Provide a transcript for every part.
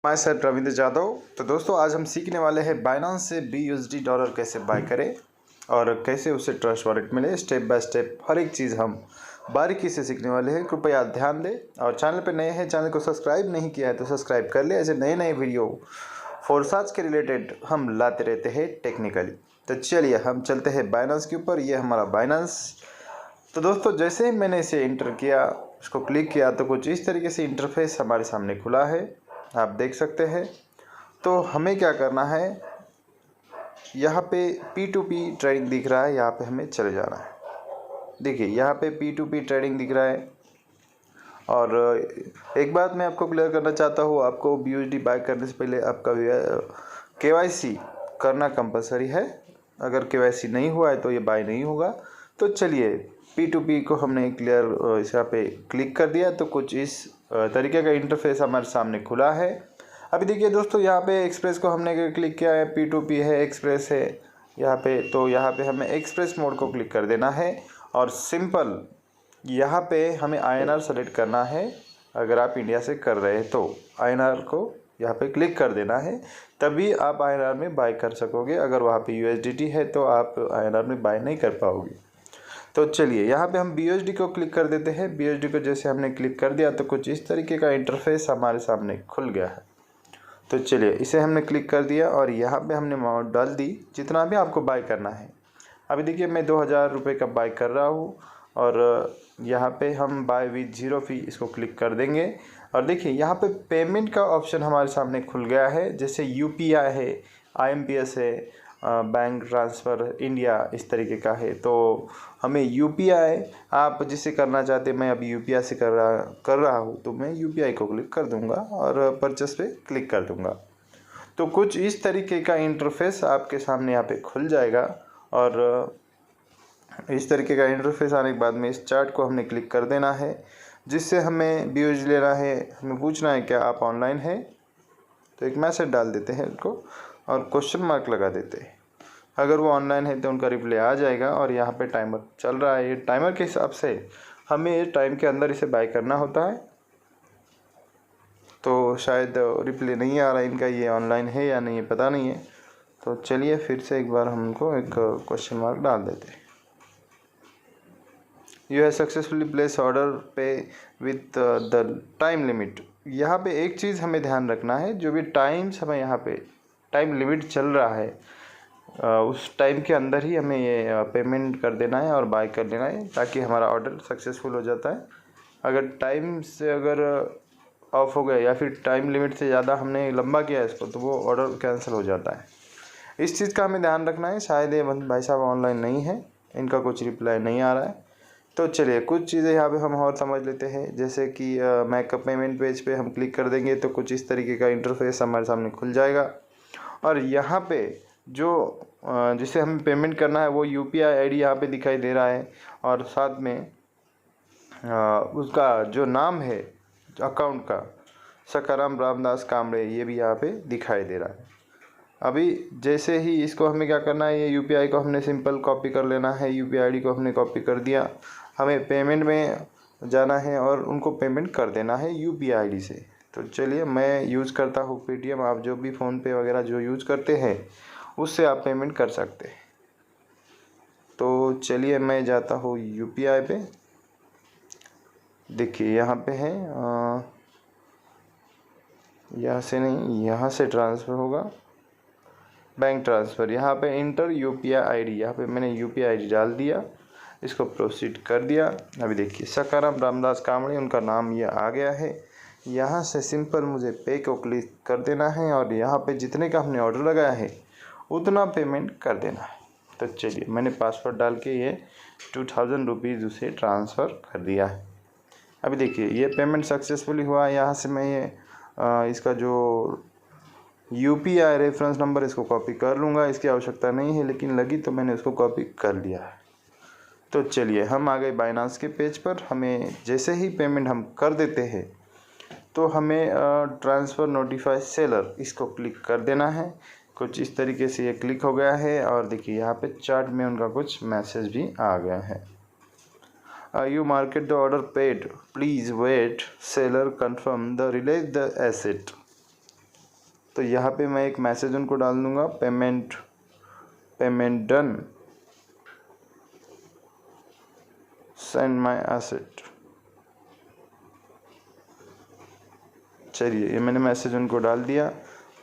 मैं सर रविंद्र जादव। तो दोस्तों आज हम सीखने वाले हैं बाइनांस से BUSD डॉलर कैसे बाय करें और कैसे उसे ट्रस्ट वॉलेट मिले। स्टेप बाय स्टेप हर एक चीज़ हम बारीकी से सीखने वाले हैं। कृपया ध्यान दें और चैनल पर नए हैं, चैनल को सब्सक्राइब नहीं किया है तो सब्सक्राइब कर ले। ऐसे नए नए वीडियो फोरसाज के रिलेटेड हम लाते रहते हैं टेक्निकली। तो चलिए हम चलते हैं बाइनांस के ऊपर। ये हमारा बाइनांस। तो दोस्तों जैसे ही मैंने इसे इंटर किया, उसको क्लिक किया तो कुछ इस तरीके से इंटरफेस हमारे सामने खुला है, आप देख सकते हैं। तो हमें क्या करना है, यहाँ पे P2P ट्रेडिंग दिख रहा है, यहाँ पे हमें चले जाना है। देखिए यहाँ पे P2P ट्रेडिंग दिख रहा है। और एक बात मैं आपको क्लियर करना चाहता हूँ, आपको BUSD बाय करने से पहले आपका KYC करना कंपलसरी है। अगर KYC नहीं हुआ है तो ये बाय नहीं होगा। तो चलिए P2P को हमने क्लियर इस यहाँ पे क्लिक कर दिया तो कुछ इस तरीके का इंटरफेस हमारे सामने खुला है। अभी देखिए दोस्तों, यहाँ पे एक्सप्रेस को हमने क्लिक किया है, P2P है, एक्सप्रेस है यहाँ पे। तो यहाँ पे हमें एक्सप्रेस मोड को क्लिक कर देना है और सिंपल यहाँ पे हमें INR सेलेक्ट करना है। अगर आप इंडिया से कर रहे हैं तो INR को यहाँ पे क्लिक कर देना है, तभी आप INR में बाय कर सकोगे। अगर वहाँ पे USDT है तो आप INR में बाय नहीं कर पाओगे। तो चलिए यहाँ पे हम BUSD को क्लिक कर देते हैं। BUSD को जैसे हमने क्लिक कर दिया तो कुछ इस तरीके का इंटरफेस हमारे सामने खुल गया है। तो चलिए इसे हमने क्लिक कर दिया और यहाँ पे हमने अमाउंट डाल दी जितना भी आपको बाय करना है। अभी देखिए मैं 2000 रुपये का बाय कर रहा हूँ और यहाँ पे हम बाय विद जीरो फी इसको क्लिक कर देंगे। और देखिए यहाँ पे पेमेंट का ऑप्शन हमारे सामने खुल गया है, जैसे UPI है, IMPS है, बैंक ट्रांसफ़र इंडिया इस तरीके का है। तो हमें UPI आप जिसे करना चाहते हैं, मैं अभी UPI से कर रहा हूँ तो मैं UPI को क्लिक कर दूँगा और परचेस पे क्लिक कर दूँगा। तो कुछ इस तरीके का इंटरफेस आपके सामने यहाँ पे खुल जाएगा। और इस तरीके का इंटरफेस आने के बाद में इस चार्ट को हमने क्लिक कर देना है, जिससे हमें BUSD लेना है। हमें पूछना है क्या आप ऑनलाइन हैं, तो एक मैसेज डाल देते हैं उनको और क्वेश्चन मार्क लगा देते हैं। अगर वो ऑनलाइन है तो उनका रिप्लाई आ जाएगा। और यहाँ पे टाइमर चल रहा है, ये टाइमर के हिसाब से हमें ये टाइम के अंदर इसे बाय करना होता है। तो शायद रिप्लाई नहीं आ रहा इनका, ये ऑनलाइन है या नहीं पता नहीं है। तो चलिए फिर से एक बार हम उनको एक क्वेश्चन मार्क डाल देते हैं। You have successfully place order पे विथ द टाइम लिमिट। यहाँ पे एक चीज़ हमें ध्यान रखना है, जो भी टाइम्स हमें यहाँ पे टाइम लिमिट चल रहा है उस टाइम के अंदर ही हमें ये पेमेंट कर देना है और बाय कर लेना है, ताकि हमारा ऑर्डर सक्सेसफुल हो जाता है। अगर टाइम से अगर ऑफ हो गया या फिर टाइम लिमिट से ज़्यादा हमने लंबा किया इसको तो वो ऑर्डर कैंसिल हो जाता है। इस चीज़ का हमें ध्यान रखना है। शायद ये भाई साहब ऑनलाइन नहीं है, इनका कुछ रिप्लाई नहीं आ रहा है। तो चलिए कुछ चीज़ें यहाँ पे हम और समझ लेते हैं, जैसे कि मैकअप पेमेंट पेज पे हम क्लिक कर देंगे तो कुछ इस तरीके का इंटरफेस हमारे सामने खुल जाएगा। और यहाँ पे जो जिसे हमें पेमेंट करना है वो UPI ID यहाँ पे दिखाई दे रहा है। और साथ में उसका जो नाम है अकाउंट का, सकाराम रामदास कामड़े, ये भी यहाँ पे दिखाई दे रहा है। अभी जैसे ही इसको हमें क्या करना है, ये UPI को हमने सिंपल कॉपी कर लेना है। UPI ID को हमने कॉपी कर दिया, हमें पेमेंट में जाना है और उनको पेमेंट कर देना है UPI ID से। तो चलिए मैं यूज़ करता हूँ Paytm, आप जो भी फ़ोनपे वगैरह जो यूज़ करते हैं उससे आप पेमेंट कर सकते हैं। तो चलिए मैं जाता हूँ UPI पे। देखिए यहाँ पे है, यहाँ से नहीं, यहाँ से ट्रांसफ़र होगा, बैंक ट्रांसफ़र। यहाँ पे इंटर UPI ID, यहाँ पे मैंने UPI ID डाल दिया, इसको प्रोसीड कर दिया। अभी देखिए सकाराम रामदास कामड़े उनका नाम ये आ गया है। यहाँ से सिंपल मुझे पे को क्लिक कर देना है और यहाँ पे जितने का हमने ऑर्डर लगाया है उतना पेमेंट कर देना है। तो चलिए मैंने पासवर्ड डाल के ये 2000 रुपीज़ उसे ट्रांसफ़र कर दिया है। अभी देखिए ये पेमेंट सक्सेसफुली हुआ। यहाँ से मैं ये इसका जो UPI रेफरेंस नंबर इसको कॉपी कर लूँगा, इसकी आवश्यकता नहीं है लेकिन लगी तो मैंने इसको कॉपी कर लिया है। तो चलिए हम आ गए बाइनांस के पेज पर। हमें जैसे ही पेमेंट हम कर देते हैं तो हमें ट्रांसफ़र नोटिफाई सेलर इसको क्लिक कर देना है। कुछ इस तरीके से ये क्लिक हो गया है और देखिए यहाँ पे चार्ट में उनका कुछ मैसेज भी आ गया है। You marked the order paid, please wait, seller confirm the release the asset. तो यहाँ पे मैं एक मैसेज उनको डाल दूँगा, payment done, send my asset. चलिए, ये मैंने मैसेज उनको डाल दिया।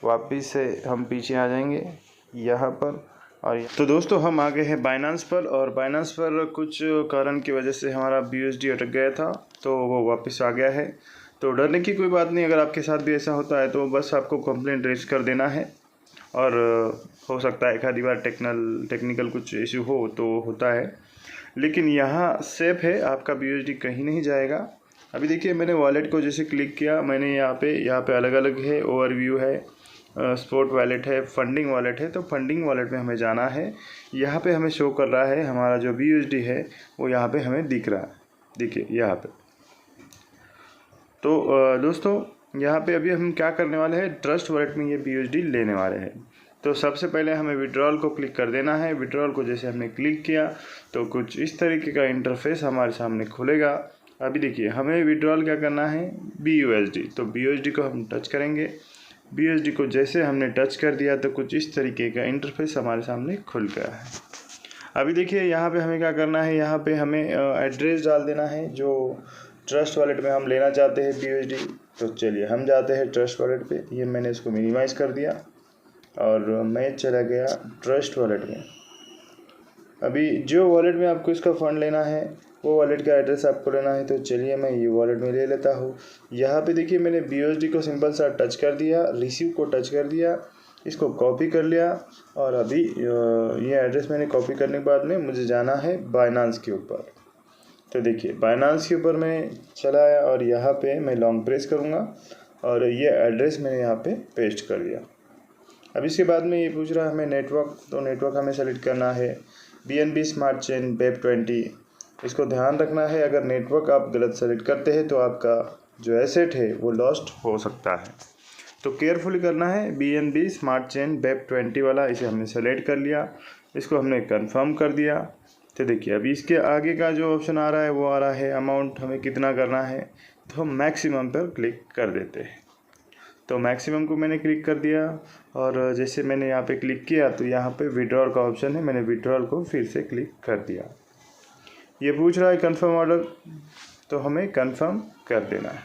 वापिस से हम पीछे आ जाएंगे यहाँ पर, और तो दोस्तों हम आ गए हैं बाइनांस पर, और बाइनांस पर कुछ कारण की वजह से हमारा BUSD अटक गया था, तो वो वापस आ गया है। तो डरने की कोई बात नहीं, अगर आपके साथ भी ऐसा होता है तो बस आपको कंप्लेंट रेज कर देना है, और हो सकता है एक आधी बार टेक्निकल कुछ इशू हो तो होता है, लेकिन यहाँ सेफ है, आपका BUSD कहीं नहीं जाएगा। अभी देखिए, मैंने वॉलेट को जैसे क्लिक किया, मैंने यहाँ पे अलग अलग है, ओवरव्यू है, स्पॉट वॉलेट है, फंडिंग वॉलेट है। तो फंडिंग वॉलेट में हमें जाना है। यहाँ पे हमें शो कर रहा है हमारा जो BUSD है वो यहाँ पे हमें दिख रहा है, देखिए यहाँ पे। तो दोस्तों यहाँ पे अभी हम क्या करने वाले हैं, ट्रस्ट वॉलेट में ये BUSD लेने वाले हैं। तो सबसे पहले हमें विड्रॉल को क्लिक कर देना है। विड्रॉल को जैसे हमने क्लिक किया तो कुछ इस तरीके का इंटरफेस हमारे सामने खुलेगा। अभी देखिए, हमें विड्रॉल क्या करना है, BUSD। तो BUSD को हम टच करेंगे। BUSD को जैसे हमने टच कर दिया तो कुछ इस तरीके का इंटरफेस हमारे सामने खुल गया है। अभी देखिए, यहाँ पे हमें क्या करना है, यहाँ पे हमें एड्रेस डाल देना है जो ट्रस्ट वॉलेट में हम लेना चाहते हैं BUSD। तो चलिए हम जाते हैं ट्रस्ट वॉलेट पे। ये मैंने इसको मिनिमाइज़ कर दिया और मैं चला गया ट्रस्ट वॉलेट में। अभी जो वॉलेट में आपको इसका फ़ंड लेना है वो वॉलेट का एड्रेस आपको लेना है। तो चलिए मैं ये वॉलेट में ले लेता हूँ। यहाँ पे देखिए, मैंने BUSD को सिंपल सा टच कर दिया, रिसीव को टच कर दिया, इसको कॉपी कर लिया, और अभी ये एड्रेस मैंने कॉपी करने के बाद में मुझे जाना है बाइनांस के ऊपर। तो देखिए, बाइनांस के ऊपर मैं चला आया और यहाँ पे मैं लॉन्ग प्रेस करूँगा और ये एड्रेस मैंने यहाँ पे पेस्ट कर दिया। अब इसके बाद में ये पूछ रहा है हमें नेटवर्क, तो नेटवर्क हमें सेलेक्ट करना है BNB स्मार्ट चेन BEP20। इसको ध्यान रखना है, अगर नेटवर्क आप गलत सेलेक्ट करते हैं तो आपका जो एसेट है वो लॉस्ट हो सकता है। तो केयरफुली करना है। BNB स्मार्ट चेन BEP20 वाला, इसे हमने सेलेक्ट कर लिया, इसको हमने कंफर्म कर दिया। तो देखिए, अभी इसके आगे का जो ऑप्शन आ रहा है वो आ रहा है अमाउंट हमें कितना करना है। तो हम मैक्सिमम पर क्लिक कर देते हैं। तो मैक्सिमम को मैंने क्लिक कर दिया, और जैसे मैंने यहाँ पे क्लिक किया तो यहाँ पे विड्रॉल का ऑप्शन है, मैंने विड्रॉल को फिर से क्लिक कर दिया। ये पूछ रहा है कंफर्म ऑर्डर, तो हमें कंफर्म कर देना है।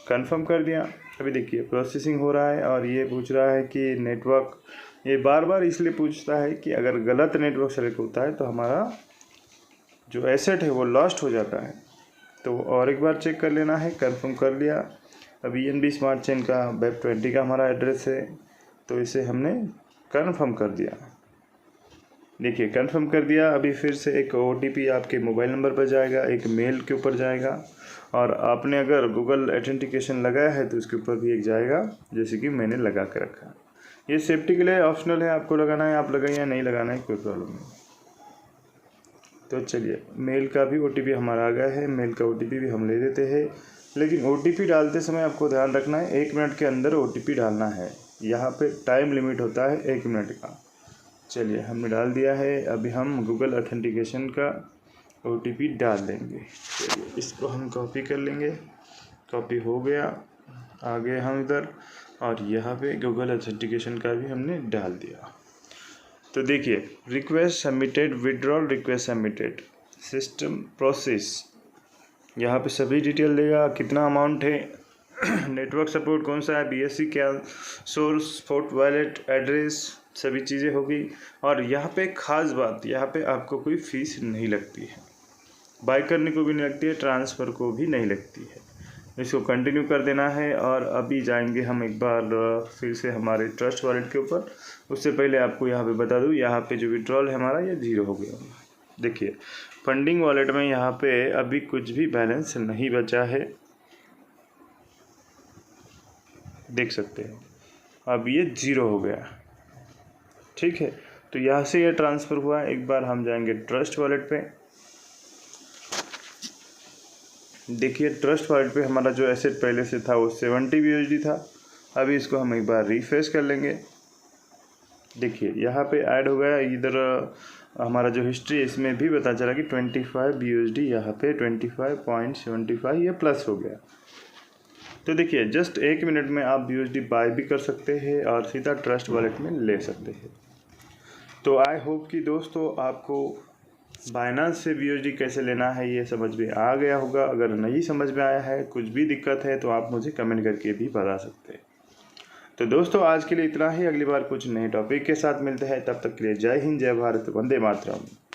कंफर्म कर दिया। अभी देखिए प्रोसेसिंग हो रहा है, और ये पूछ रहा है कि नेटवर्क, ये बार बार इसलिए पूछता है कि अगर गलत नेटवर्क सेलेक्ट होता है तो हमारा जो एसेट है वो लॉस्ट हो जाता है। तो और एक बार चेक कर लेना है। कंफर्म कर लिया। अभी BNB स्मार्ट चेन का BEP20 का हमारा एड्रेस है, तो इसे हमने कंफर्म कर दिया। देखिए कंफर्म कर दिया। अभी फिर से एक OTP आपके मोबाइल नंबर पर जाएगा, एक मेल के ऊपर जाएगा, और आपने अगर गूगल ऑथेंटिकेशन लगाया है तो उसके ऊपर भी एक जाएगा, जैसे कि मैंने लगा के रखा। ये सेफ्टी के लिए ऑप्शनल है, आपको लगाना है आप लगाइए, नहीं लगाना है कोई प्रॉब्लम नहीं। तो चलिए, मेल का भी OTP हमारा आ गया है, मेल का OTP भी हम ले देते हैं। लेकिन OTP डालते समय आपको ध्यान रखना है 1 मिनट के अंदर OTP डालना है। यहाँ पे टाइम लिमिट होता है 1 मिनट का। चलिए हमने डाल दिया है। अभी हम गूगल ऑथेंटिकेशन का OTP डाल देंगे। चलिए इसको हम कॉपी कर लेंगे। कॉपी हो गया, आ गए हम इधर, और यहाँ पे गूगल ऑथेंटिकेशन का भी हमने डाल दिया। तो देखिए, request submitted, withdrawal request submitted, system process, यहाँ पे सभी डिटेल देगा, कितना अमाउंट है, नेटवर्क सपोर्ट कौन सा है, BSC क्या, सोर्स, स्पॉट वॉलेट, एड्रेस, सभी चीज़ें होगी। और यहाँ पे ख़ास बात, यहाँ पे आपको कोई फ़ीस नहीं लगती है, बाय करने को भी नहीं लगती है, ट्रांसफ़र को भी नहीं लगती है। इसको कंटिन्यू कर देना है। और अभी जाएंगे हम एक बार फिर से हमारे ट्रस्ट वॉलेट के ऊपर। उससे पहले आपको यहाँ पे बता दूँ, यहाँ पे जो विड्रॉल है हमारा ये 0 हो गया। देखिए फंडिंग वॉलेट में यहाँ पे अभी कुछ भी बैलेंस नहीं बचा है, देख सकते हैं, अब ये 0 हो गया। ठीक है, तो यहाँ से ये ट्रांसफ़र हुआ। एक बार हम जाएंगे ट्रस्ट वॉलेट पे। देखिए ट्रस्ट वॉलेट पे हमारा जो एसेट पहले से था वो 70 BUSD था। अभी इसको हम एक बार रिफ्रेश कर लेंगे। देखिए यहाँ पे ऐड हो गया। इधर हमारा जो हिस्ट्री है इसमें भी पता चला कि 25 BUSD, यहाँ पे 25.75 ये प्लस हो गया। तो देखिए जस्ट 1 मिनट में आप BUSD बाय भी कर सकते हैं और सीधा ट्रस्ट वॉलेट में ले सकते हैं। तो आई होप कि दोस्तों आपको बाइनांस से BUSD कैसे लेना है ये समझ में आ गया होगा। अगर नहीं समझ में आया है, कुछ भी दिक्कत है, तो आप मुझे कमेंट करके भी बता सकते हैं। तो दोस्तों आज के लिए इतना ही। अगली बार कुछ नए टॉपिक के साथ मिलते हैं। तब तक के लिए जय हिंद, जय भारत, वंदे मातरम।